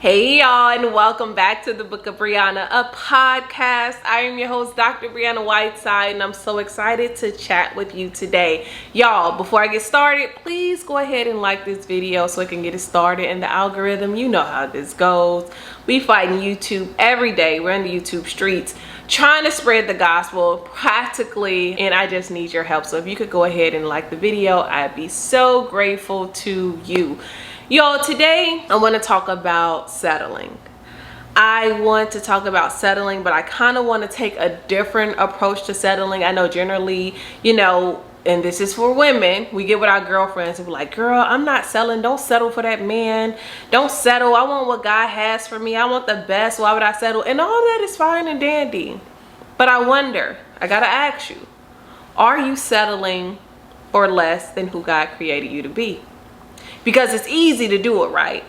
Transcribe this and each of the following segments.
Hey y'all, and welcome back to the Book of Brianna, a podcast. I am your host, Dr. Brianna Whiteside, and I'm so excited to chat with you today. Y'all, before I get started, please go ahead and like this video so I can get it started in the algorithm. You know how this goes. We fight in YouTube every day. We're in the YouTube streets trying to spread the gospel practically, and I just need your help. So if you could go ahead and like the video, I'd be so grateful to you. Y'all, today I want to talk about settling. I want to talk about settling, but I kind of want to take a different approach to settling. I know generally, and this is for women, we get with our girlfriends and we're like, girl, I'm not settling. Don't settle for that man. Don't settle. I want what God has for me. I want the best. Why would I settle? And all that is fine and dandy. But I wonder, I got to ask you, are you settling for less than who God created you to be? Because it's easy to do it, right?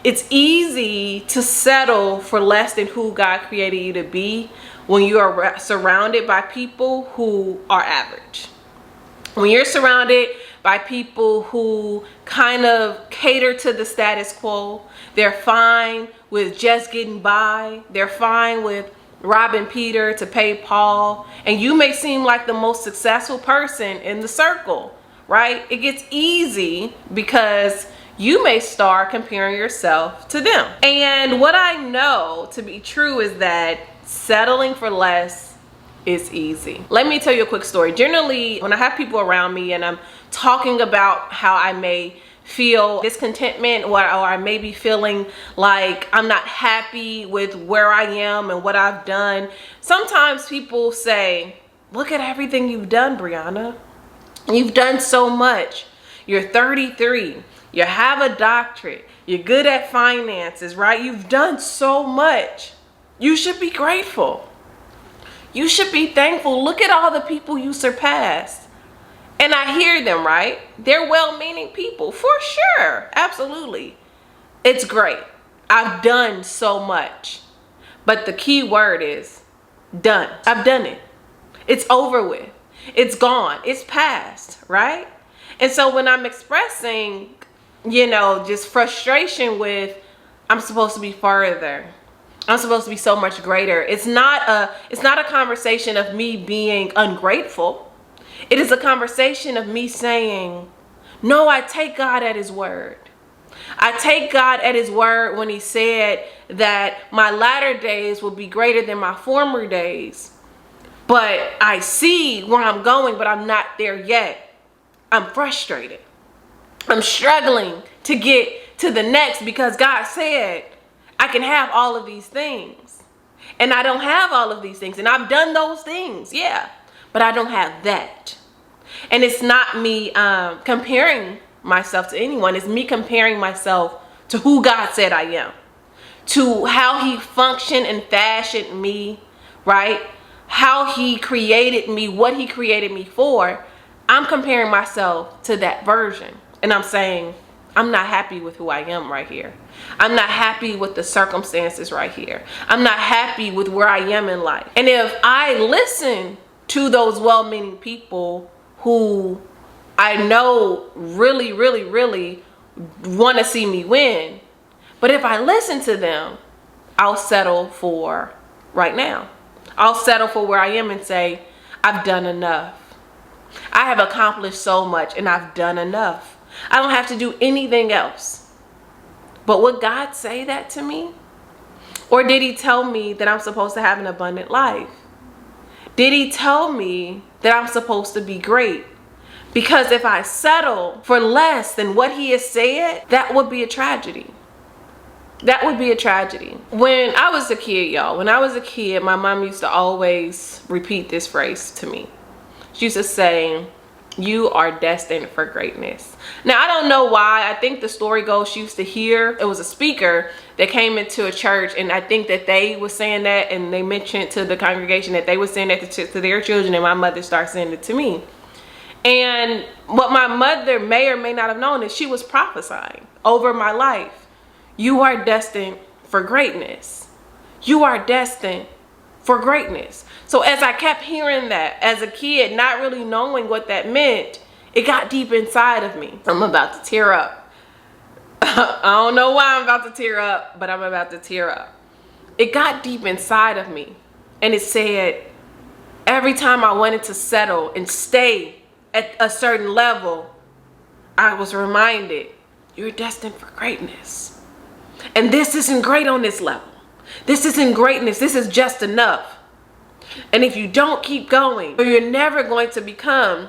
It's easy to settle for less than who God created you to be when you are surrounded by people who are average. When you're surrounded by people who kind of cater to the status quo, they're fine with just getting by. They're fine with robbing Peter to pay Paul. And you may seem like the most successful person in the circle, right? It gets easy because you may start comparing yourself to them. And what I know to be true is that settling for less is easy. Let me tell you a quick story. Generally, when I have people around me and I'm talking about how I may feel discontentment or I may be feeling like I'm not happy with where I am and what I've done, sometimes people say, look at everything you've done, Brianna. You've done so much. You're 33. You have a doctorate. You're good at finances, right? You've done so much. You should be grateful. You should be thankful. Look at all the people you surpassed. And I hear them, right? They're well-meaning people, for sure. Absolutely. It's great. I've done so much. But the key word is done. I've done it. It's over with. It's gone. It's past, right? And so when I'm expressing, just frustration with, I'm supposed to be further. I'm supposed to be so much greater. It's not a conversation of me being ungrateful. It is a conversation of me saying, no, I take God at his word. I take God at his word when he said that my latter days will be greater than my former days. But I see where I'm going, but I'm not there yet. I'm frustrated. I'm struggling to get to the next because God said I can have all of these things. And I don't have all of these things. And I've done those things, yeah. But I don't have that. And it's not me comparing myself to anyone. It's me comparing myself to who God said I am. To how he functioned and fashioned me, right? How he created me, what he created me for. I'm comparing myself to that version. And I'm saying, I'm not happy with who I am right here. I'm not happy with the circumstances right here. I'm not happy with where I am in life. And if I listen to those well-meaning people who I know really, really, really want to see me win, but if I listen to them, I'll settle for right now. I'll settle for where I am and say, I've done enough. I have accomplished so much and I've done enough. I don't have to do anything else. But would God say that to me? Or did he tell me that I'm supposed to have an abundant life? Did he tell me that I'm supposed to be great? Because if I settle for less than what he has said, that would be a tragedy. That would be a tragedy. When I was a kid, y'all, my mom used to always repeat this phrase to me. She used to say, you are destined for greatness. Now, I don't know why. I think the story goes she used to hear, it was a speaker that came into a church, and I think that they were saying that, and they mentioned to the congregation that they were saying that to their children, and my mother started saying it to me. And what my mother may or may not have known is she was prophesying over my life. You are destined for greatness. You are destined for greatness. So as I kept hearing that as a kid, not really knowing what that meant, it got deep inside of me. I'm about to tear up. I don't know why I'm about to tear up, but I'm about to tear up. It got deep inside of me, and it said, every time I wanted to settle and stay at a certain level, I was reminded, you're destined for greatness. And this isn't great on this level. This isn't greatness. This is just enough. And if you don't keep going, you're never going to become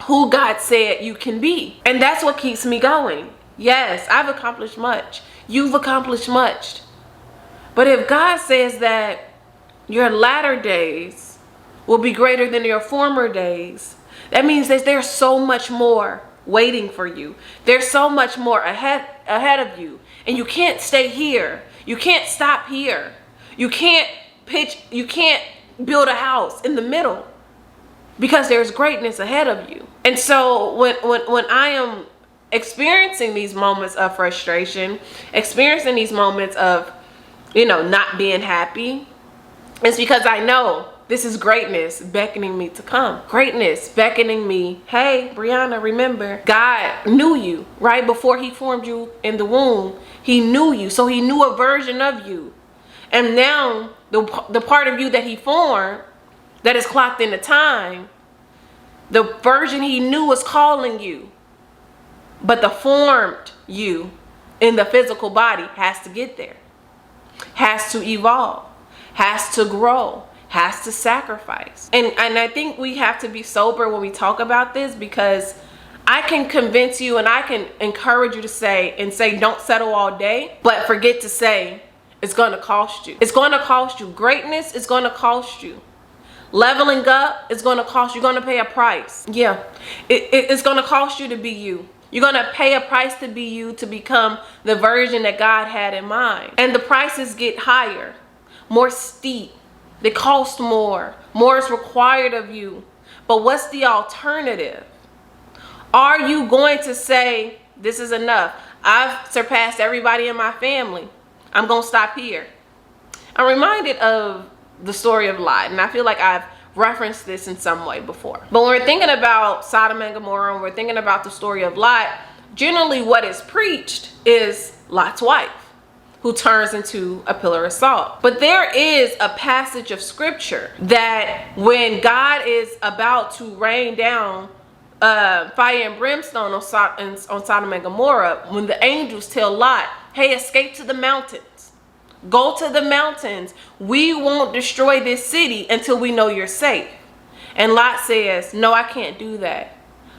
who God said you can be. And that's what keeps me going. Yes, I've accomplished much. You've accomplished much. But if God says that your latter days will be greater than your former days, that means that there's so much more waiting for you. There's so much more ahead of you. And you can't stay here. You can't stop here. You can't build a house in the middle, because there's greatness ahead of you. And so when I am experiencing these moments of frustration, experiencing these moments of, not being happy, it's because I know this is greatness beckoning me to come. Greatness beckoning me. Hey, Brianna, remember, God knew you right before he formed you in the womb. He knew you. So he knew a version of you. And now the part of you that he formed, that is clocked into time, the version he knew was calling you. But the formed you in the physical body has to get there, has to evolve, has to grow, has to sacrifice. And I think we have to be sober when we talk about this, because I can convince you and I can encourage you to say, don't settle all day, but forget to say it's going to cost you. It's going to cost you. Greatness is going to cost you. Leveling up is going to cost you. You're going to pay a price. Yeah, it's going to cost you to be you. You're going to pay a price to be you, to become the version that God had in mind. And the prices get higher, more steep. They cost more. More is required of you. But what's the alternative? Are you going to say, this is enough? I've surpassed everybody in my family. I'm going to stop here. I'm reminded of the story of Lot, and I feel like I've referenced this in some way before. But when we're thinking about Sodom and Gomorrah, and we're thinking about the story of Lot, generally what is preached is Lot's wife, who turns into a pillar of salt. But there is a passage of scripture that when God is about to rain down fire and brimstone on Sodom and Gomorrah, when the angels tell Lot, hey, escape to the mountains. Go to the mountains. We won't destroy this city until we know you're safe. And Lot says, no, I can't do that.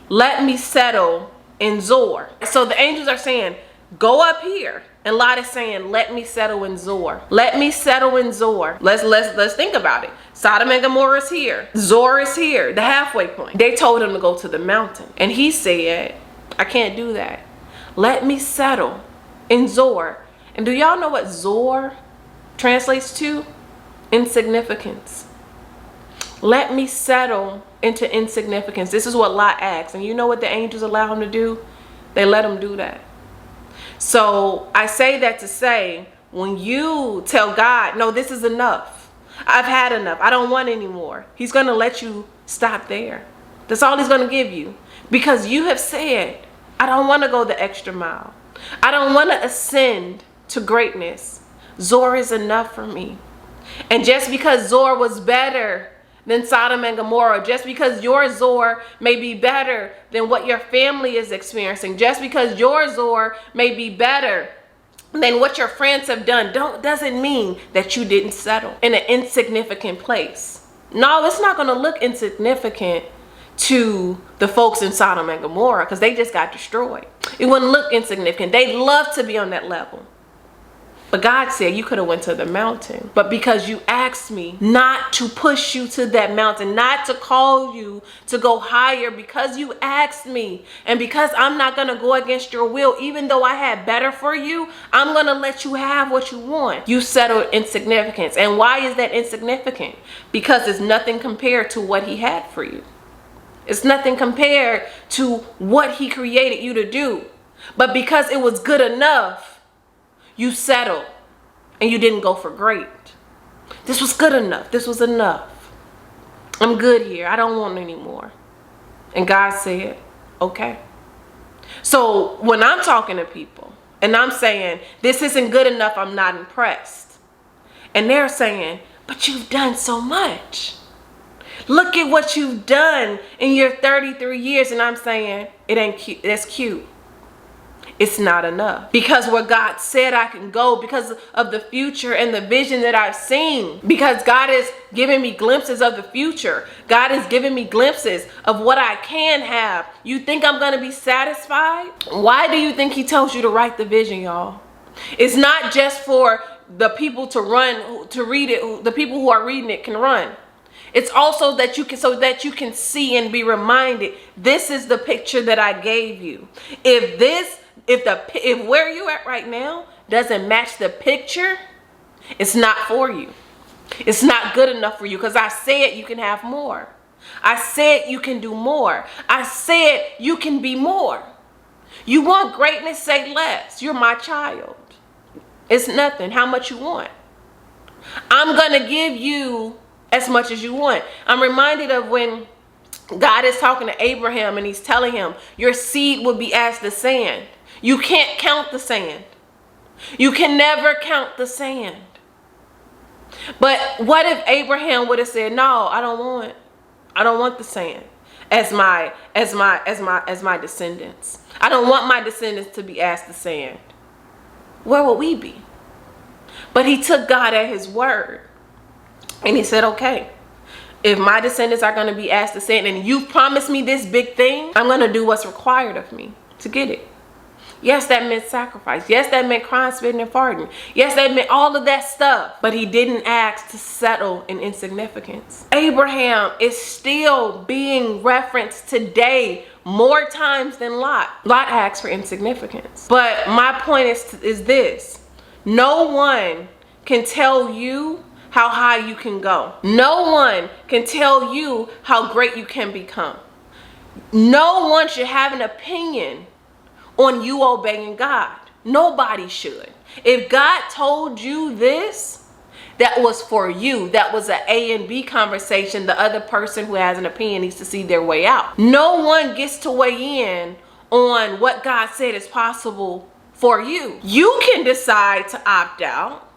Let me settle in Zor. So the angels are saying, go up here. And Lot is saying, let me settle in Zor. Let me settle in Zor. Let's think about it. Sodom and Gomorrah is here. Zor is here, the halfway point. They told him to go to the mountain. And he said, I can't do that. Let me settle in Zor. And do y'all know what Zor translates to? Insignificance. Let me settle into insignificance. This is what Lot asked. And you know what the angels allow him to do? They let him do that. So I say that to say, when you tell God, no, this is enough. I've had enough. I don't want any more. He's going to let you stop there. That's all he's going to give you. Because you have said, I don't want to go the extra mile. I don't want to ascend to greatness. Zor is enough for me. And just because Zor was better than Sodom and Gomorrah, just because your Zor may be better than what your family is experiencing, just because your Zor may be better than what your friends have done, doesn't mean that you didn't settle in an insignificant place. No, it's not going to look insignificant to the folks in Sodom and Gomorrah, because they just got destroyed. It wouldn't look insignificant. They'd love to be on that level. But God said you could have went to the mountain. But because you asked me not to push you to that mountain, not to call you to go higher, because you asked me, and because I'm not going to go against your will, even though I had better for you, I'm going to let you have what you want. You settled insignificance. And why is that insignificant? Because it's nothing compared to what he had for you. It's nothing compared to what he created you to do. But because it was good enough, you settled and you didn't go for great. This was good enough. This was enough. I'm good here. I don't want any more. And God said, okay. So when I'm talking to people, And I'm saying, this isn't good enough, I'm not impressed. And they're saying, but you've done so much. Look at what you've done in your 33 years. And I'm saying, it ain't cute. That's cute. It's not enough. Because where God said I can go, because of the future and the vision that I've seen, because God is giving me glimpses of the future. God is giving me glimpses of what I can have. You think I'm going to be satisfied? Why do you think he tells you to write the vision, y'all? It's not just for the people to run, to read it. The people who are reading it can run. It's also that you can, so that you can see and be reminded, this is the picture that I gave you. If where you at right now doesn't match the picture, it's not for you. It's not good enough for you, because I said you can have more. I said you can do more. I said you can be more. You want greatness, say less. You're my child. It's nothing. How much you want? I'm going to give you as much as you want. I'm reminded of when God is talking to Abraham and he's telling him, your seed will be as the sand. You can't count the sand. You can never count the sand. But what if Abraham would have said, no, I don't want the sand as my descendants. I don't want my descendants to be as the sand. Where would we be? But he took God at his word. And he said, okay, if my descendants are going to be as the sand and you've promised me this big thing, I'm going to do what's required of me to get it. Yes, that meant sacrifice. Yes, that meant crying, spitting, and farting. Yes, that meant all of that stuff. But he didn't ask to settle in insignificance. Abraham is still being referenced today more times than Lot. Lot asked for insignificance. But my point is this. No one can tell you how high you can go. No one can tell you how great you can become. No one should have an opinion on you obeying God. Nobody should. If God told you this, that was for you. That was an A and B conversation. The other person who has an opinion needs to see their way out. No one gets to weigh in on what God said is possible for you. You can decide to opt out.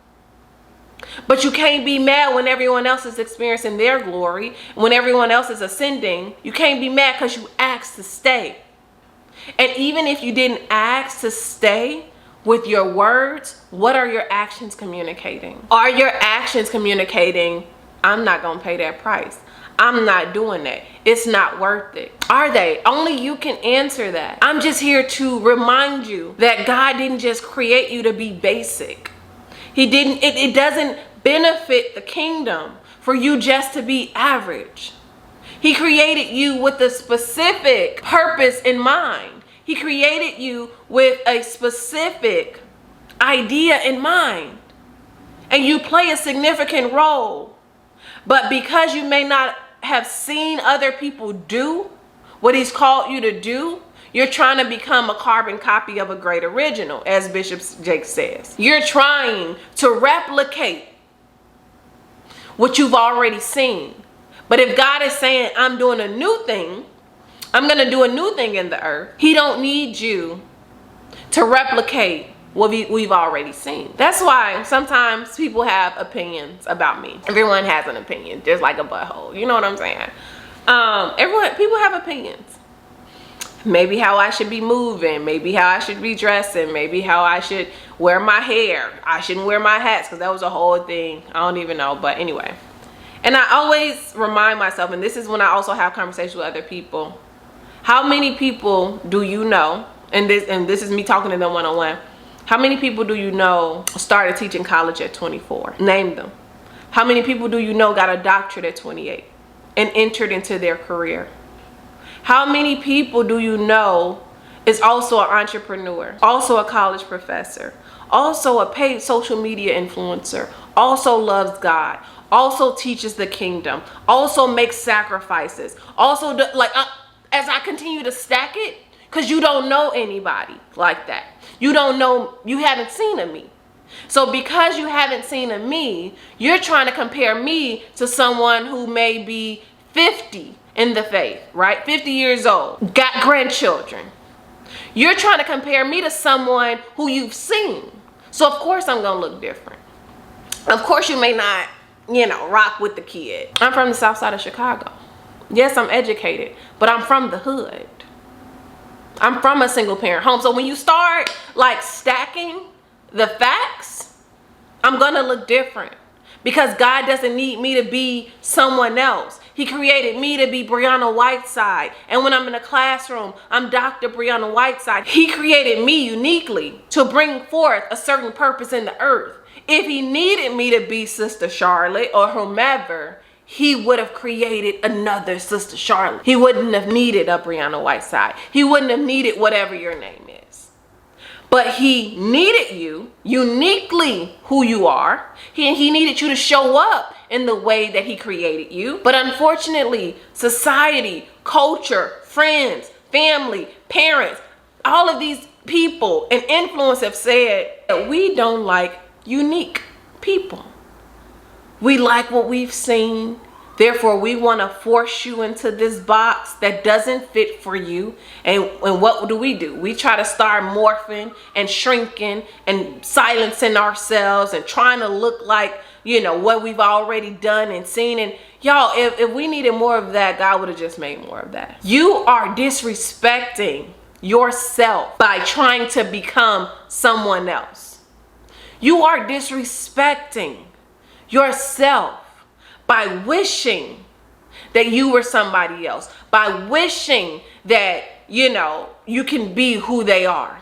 But you can't be mad when everyone else is experiencing their glory. When everyone else is ascending, you can't be mad because you asked to stay. And even if you didn't ask to stay, with your words, what are your actions communicating? Are your actions communicating, I'm not going to pay that price. I'm not doing that. It's not worth it. Are they? Only you can answer that. I'm just here to remind you that God didn't just create you to be basic. He didn't, it doesn't benefit the kingdom for you just to be average. He created you with a specific purpose in mind. He created you with a specific idea in mind. And you play a significant role. But because you may not have seen other people do what he's called you to do, you're trying to become a carbon copy of a great original, as Bishop Jake says. You're trying to replicate what you've already seen. But if God is saying, I'm doing a new thing, I'm going to do a new thing in the earth, he don't need you to replicate what we've already seen. That's why sometimes people have opinions about me. Everyone has an opinion, just like a butthole. You know what I'm saying? People have opinions. Maybe how I should be moving, maybe how I should be dressing, maybe how I should wear my hair. I shouldn't wear my hats because that was a whole thing. I don't even know, but anyway. And I always remind myself, and this is when I also have conversations with other people, how many people do you know, and this is me talking to them one-on-one, how many people do you know started teaching college at 24? Name them. How many people do you know got a doctorate at 28 and entered into their career? How many people do you know is also an entrepreneur, also a college professor, also a paid social media influencer, also loves God, also teaches the kingdom, also makes sacrifices, also as I continue to stack it, because you don't know anybody like that. You don't know, you haven't seen a me. So because you haven't seen a me, you're trying to compare me to someone who may be 50 in the faith, right? 50 years old, got grandchildren. You're trying to compare me to someone who you've seen. So of course I'm gonna look different. Of course you may not, rock with the kid. I'm from the south side of Chicago. Yes, I'm educated, but I'm from the hood. I'm from a single parent home. So when you start like stacking the facts, I'm gonna look different. Because God doesn't need me to be someone else. He created me to be Brianna Whiteside. And when I'm in a classroom, I'm Dr. Brianna Whiteside. He created me uniquely to bring forth a certain purpose in the earth. If he needed me to be Sister Charlotte or whomever, he would have created another Sister Charlotte. He wouldn't have needed a Brianna Whiteside. He wouldn't have needed whatever your name is. But he needed you uniquely who you are. He needed you to show up in the way that he created you. But unfortunately, society, culture, friends, family, parents, all of these people and influence have said that we don't like unique people. We like what we've seen. Therefore, we want to force you into this box that doesn't fit for you. And what do? We try to start morphing and shrinking and silencing ourselves and trying to look like, what we've already done and seen. And y'all, if we needed more of that, God would have just made more of that. You are disrespecting yourself by trying to become someone else. You are disrespecting yourself by wishing that you were somebody else, by wishing that, you can be who they are.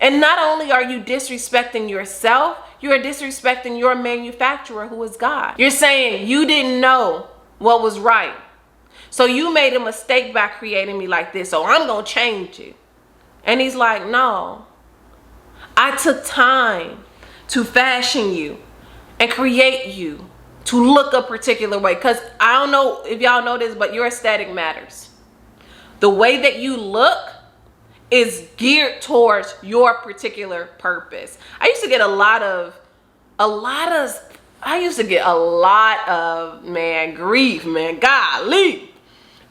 And not only are you disrespecting yourself, you are disrespecting your manufacturer, who is God. You're saying you didn't know what was right. So you made a mistake by creating me like this, so I'm going to change it. And he's like, no, I took time to fashion you and create you to look a particular way. Because I don't know if y'all know this, but your aesthetic matters. The way that you look is geared towards your particular purpose. I used to get a lot of grief, man, golly.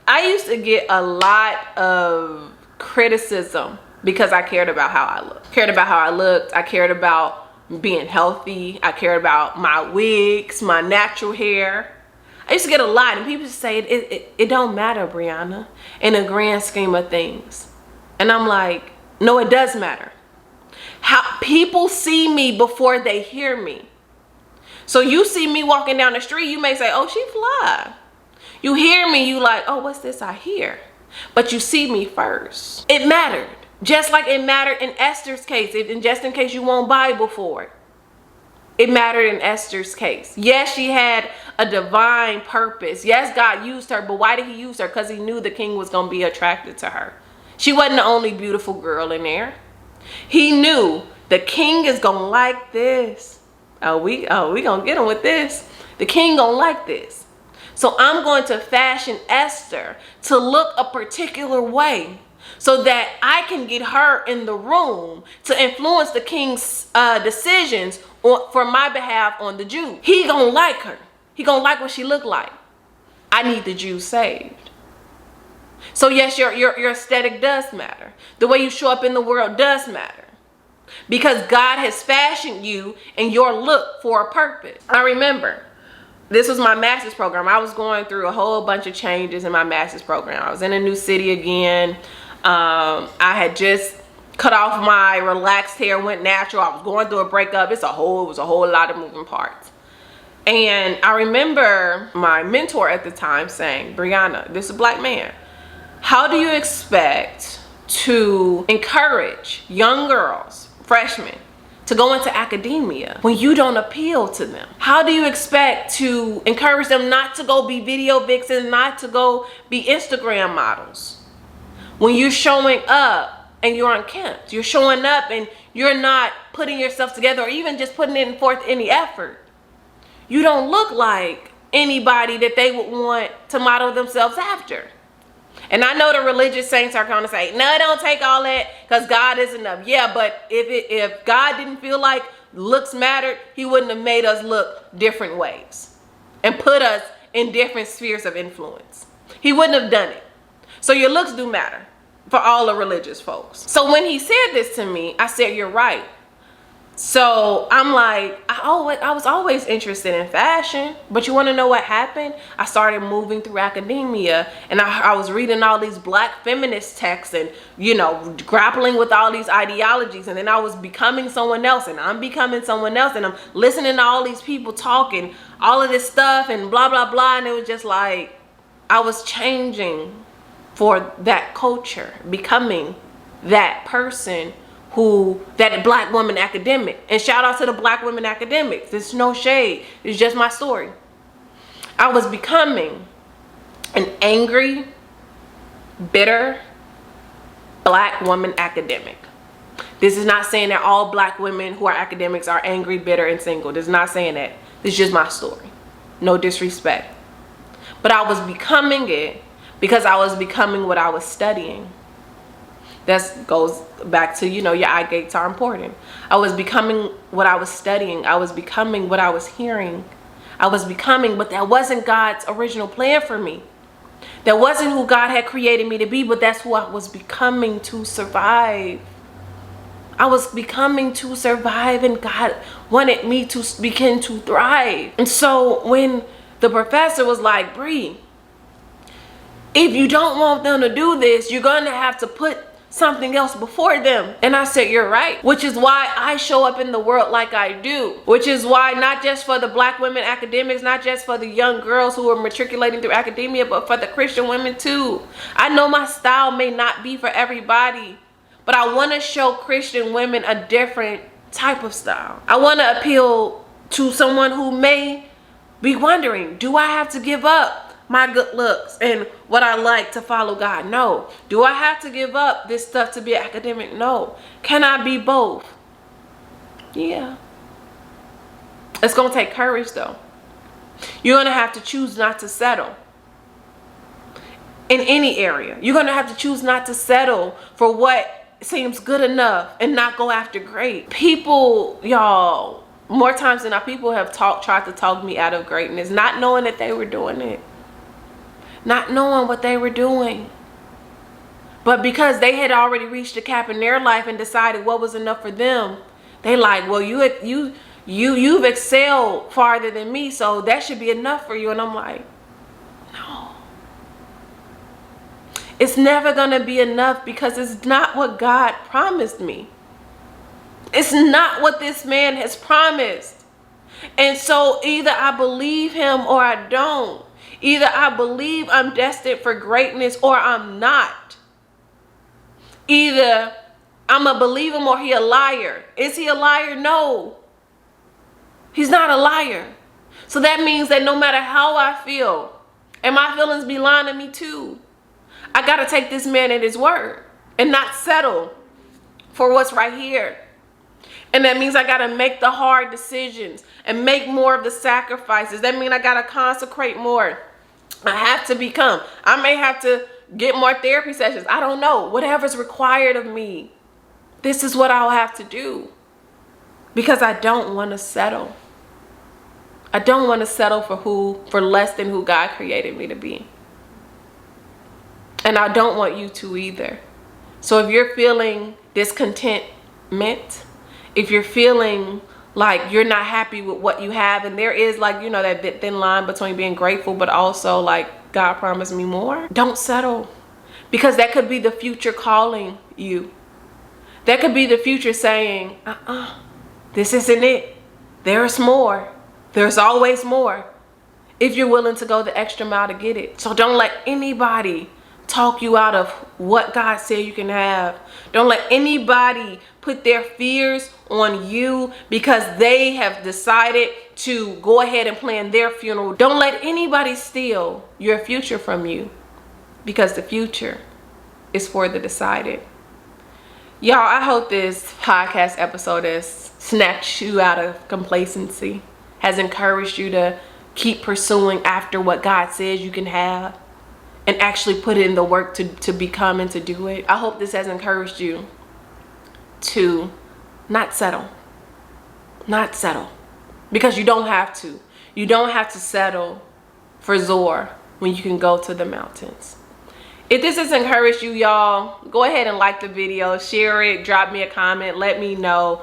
I used to get a lot of criticism because I cared about how I looked. I cared about being healthy. I cared about my wigs, my natural hair. I used to get a lot, and people say it don't matter, Brianna, in the grand scheme of things. And I'm like, no, it does matter. How people see me before they hear me. So you see me walking down the street, you may say, oh, she fly. You hear me, you like, oh, what's this I hear? But you see me first. It mattered. Just like it mattered in Esther's case, just in case you won't Bible for it. It mattered in Esther's case. Yes, she had a divine purpose. Yes, God used her, but why did he use her? Because he knew the king was going to be attracted to her. She wasn't the only beautiful girl in there. He knew the king is going to like this. We going to get him with this. The king going to like this. So I'm going to fashion Esther to look a particular way, so that I can get her in the room to influence the king's decisions for my behalf on the Jews. He gonna like her. He gonna like what she look like. I need the Jews saved. So yes, your aesthetic does matter. The way you show up in the world does matter. Because God has fashioned you and your look for a purpose. I remember, this was my master's program. I was going through a whole bunch of changes in my master's program. I was in a new city again. I had just cut off my relaxed hair, went natural. I was going through a breakup. It was a whole lot of moving parts. And I remember my mentor at the time saying, Brianna, this is a black man. How do you expect to encourage young girls, freshmen, to go into academia when you don't appeal to them? How do you expect to encourage them not to go be video vixens, not to go be Instagram models, when you're showing up and you're unkempt? You're showing up and you're not putting yourself together or even just putting in forth any effort. You don't look like anybody that they would want to model themselves after. And I know the religious saints are going to say, no, don't take all that because God is enough. Yeah, but if God didn't feel like looks mattered, he wouldn't have made us look different ways and put us in different spheres of influence. He wouldn't have done it. So your looks do matter. for all the religious folks. So when he said this to me, I said, you're right. So I'm like, I was always interested in fashion, but you want to know what happened? I started moving through academia, and I was reading all these black feminist texts and, you know, grappling with all these ideologies. And then I was becoming someone else, and I'm becoming someone else, and I'm listening to all these people talking all of this stuff and blah, blah, blah. And it was just like, I was changing for that culture, becoming that person that black woman academic. And shout out to the black women academics. There's no shade. It's just my story. I was becoming an angry, bitter black woman academic. This is not saying that all black women who are academics are angry, bitter, and single. This is not saying that. This is just my story. No disrespect. But I was becoming it because I was becoming what I was studying. That goes back to, you know, your eye gates are important. I was becoming what I was studying. I was becoming what I was hearing. I was becoming, but that wasn't God's original plan for me. That wasn't who God had created me to be, but that's who I was becoming to survive. I was becoming to survive, and God wanted me to begin to thrive. And so when the professor was like, Bree, if you don't want them to do this, you're going to have to put something else before them. And I said, you're right. Which is why I show up in the world like I do. Which is why, not just for the black women academics, not just for the young girls who are matriculating through academia, but for the Christian women too. I know my style may not be for everybody, but I want to show Christian women a different type of style. I want to appeal to someone who may be wondering, do I have to give up my good looks and what I like to follow God? No. Do I have to give up this stuff to be academic? No. Can I be both? Yeah. It's going to take courage though. You're going to have to choose not to settle. In any area, you're going to have to choose not to settle for what seems good enough and not go after great. People, y'all, more times than not, people have tried to talk me out of greatness, not knowing that they were doing it. Not knowing what they were doing. But because they had already reached a cap in their life and decided what was enough for them, they like, well, you've excelled farther than me, so that should be enough for you. And I'm like, no. It's never going to be enough, because it's not what God promised me. It's not what this man has promised. And so either I believe him or I don't. Either I believe I'm destined for greatness or I'm not. Either I'm a believer or he a liar. Is he a liar? No. He's not a liar. So that means that no matter how I feel, and my feelings be lying to me too, I got to take this man at his word and not settle for what's right here. And that means I got to make the hard decisions and make more of the sacrifices. That means I got to consecrate more. I have to become. I may have to get more therapy sessions. I don't know. Whatever's required of me. This is what I'll have to do. Because I don't want to settle. I don't want to settle for less than who God created me to be. And I don't want you to either. So if you're feeling discontentment, if you're feeling like you're not happy with what you have, and there is, like, you know, that thin line between being grateful but also like, God promised me more, don't settle. Because that could be the future calling you. That could be the future saying, this isn't it. There's more. There's always more, if you're willing to go the extra mile to get it. So don't let anybody talk you out of what God said you can have. Don't let anybody put their fears on you because they have decided to go ahead and plan their funeral. Don't let anybody steal your future from you, because the future is for the decided. Y'all, I hope this podcast episode has snatched you out of complacency, has encouraged you to keep pursuing after what God says you can have, and actually put in the work to become and to do it. I hope this has encouraged you to not settle. Not settle. Because you don't have to. You don't have to settle for Zor when you can go to the mountains. If this has encouraged you, y'all, go ahead and like the video, share it, drop me a comment, let me know,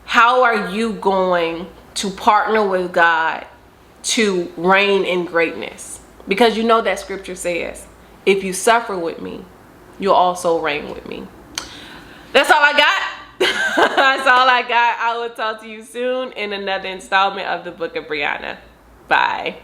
how are you going to partner with God to reign in greatness? Because you know that scripture says, if you suffer with me, you'll also reign with me. That's all I got. That's all I got. I will talk to you soon in another installment of the Book of Brianna. Bye.